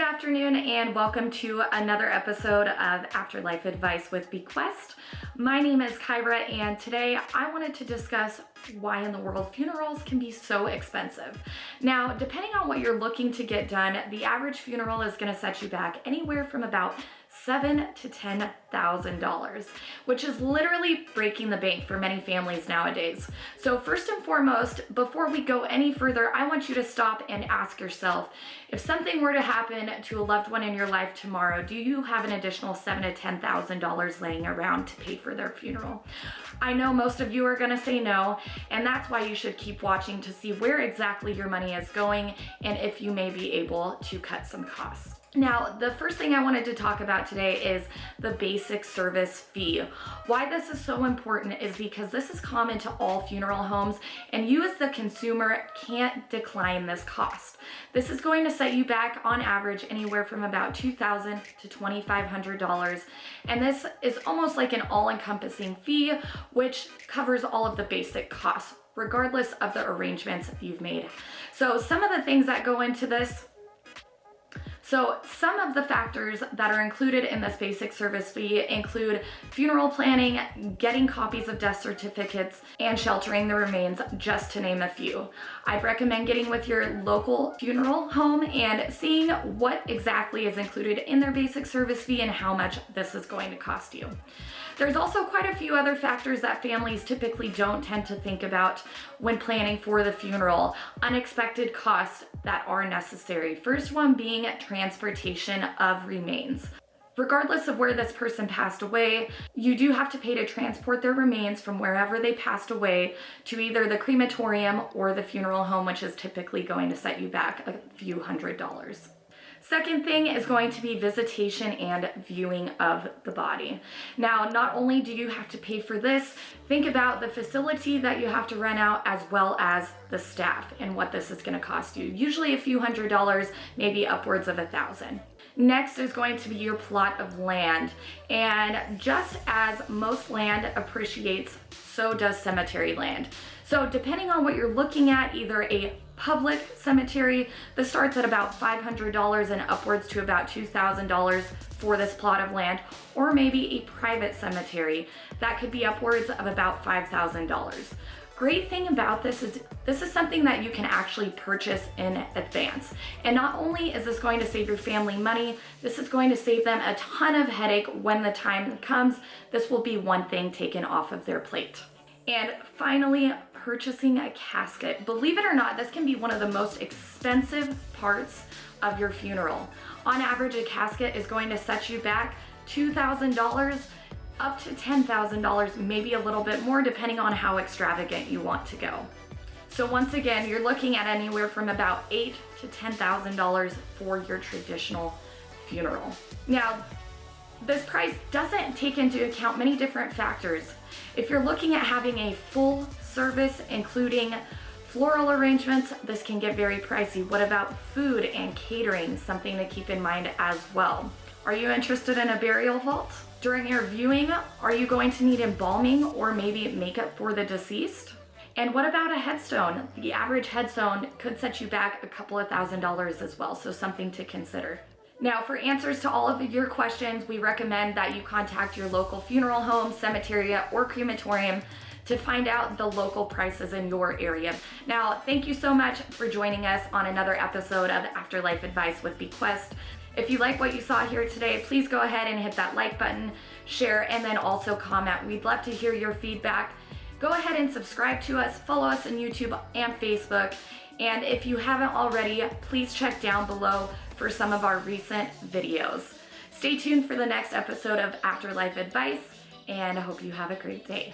afternoon and welcome to another episode of Afterlife Advice with Bequest. My name is Kyra and today I wanted to discuss why in the world funerals can be so expensive. Now, depending on what you're looking to get done, the average funeral is going to set you back anywhere from about $7,000 to $10,000, which is literally breaking the bank for many families nowadays. So first and foremost, before we go any further, I want you to stop and ask yourself, if something were to happen to a loved one in your life tomorrow, do you have an additional $7,000 to $10,000 laying around to pay for their funeral? I know most of you are gonna say no, and that's why you should keep watching to see where exactly your money is going and if you may be able to cut some costs. Now, the first thing I wanted to talk about today is the basic service fee. Why this is so important is because this is common to all funeral homes, and you as the consumer can't decline this cost. This is going to set you back on average anywhere from about $2,000 to $2,500, and this is almost like an all-encompassing fee, which covers all of the basic costs, regardless of the arrangements you've made. So some of the things that go into this, some of the factors that are included in this basic service fee include funeral planning, getting copies of death certificates, and sheltering the remains, just to name a few. I'd recommend getting with your local funeral home and seeing what exactly is included in their basic service fee and how much this is going to cost you. There's also quite a few other factors that families typically don't tend to think about when planning for the funeral, unexpected costs that are necessary. First one being transportation of remains. Regardless of where this person passed away, you do have to pay to transport their remains from wherever they passed away to either the crematorium or the funeral home, which is typically going to set you back a few $100s. Second thing is going to be visitation and viewing of the body. Now, not only do you have to pay for this, think about the facility that you have to rent out as well as the staff and what this is going to cost you. Usually a few $100s, maybe upwards of $1,000. Next is going to be your plot of land. And just as most land appreciates, so does cemetery land. So depending on what you're looking at, either a public cemetery, this starts at about $500 and upwards to about $2,000 for this plot of land, or maybe a private cemetery that could be upwards of about $5,000. Great thing about this is something that you can actually purchase in advance. And not only is this going to save your family money, this is going to save them a ton of headache when the time comes. This will be one thing taken off of their plate. And finally, purchasing a casket. Believe it or not, this can be one of the most expensive parts of your funeral. On average, a casket is going to set you back $2,000 up to $10,000, maybe a little bit more depending on how extravagant you want to go. So once again, you're looking at anywhere from about $8,000 to $10,000 for your traditional funeral. Now, this price doesn't take into account many different factors. If you're looking at having a full service, including floral arrangements, this can get very pricey. What about food and catering? Something to keep in mind as well. Are you interested in a burial vault? During your viewing, are you going to need embalming or maybe makeup for the deceased? And what about a headstone? The average headstone could set you back a couple of $1,000s as well, so something to consider. Now, for answers to all of your questions, we recommend that you contact your local funeral home, cemetery, or crematorium to find out the local prices in your area. Now, thank you so much for joining us on another episode of Afterlife Advice with Bequest. If you like what you saw here today, please go ahead and hit that like button, share, and then also comment. We'd love to hear your feedback. Go ahead and subscribe to us, follow us on YouTube and Facebook. And if you haven't already, please check down below for some of our recent videos. Stay tuned for the next episode of Afterlife Advice, and I hope you have a great day.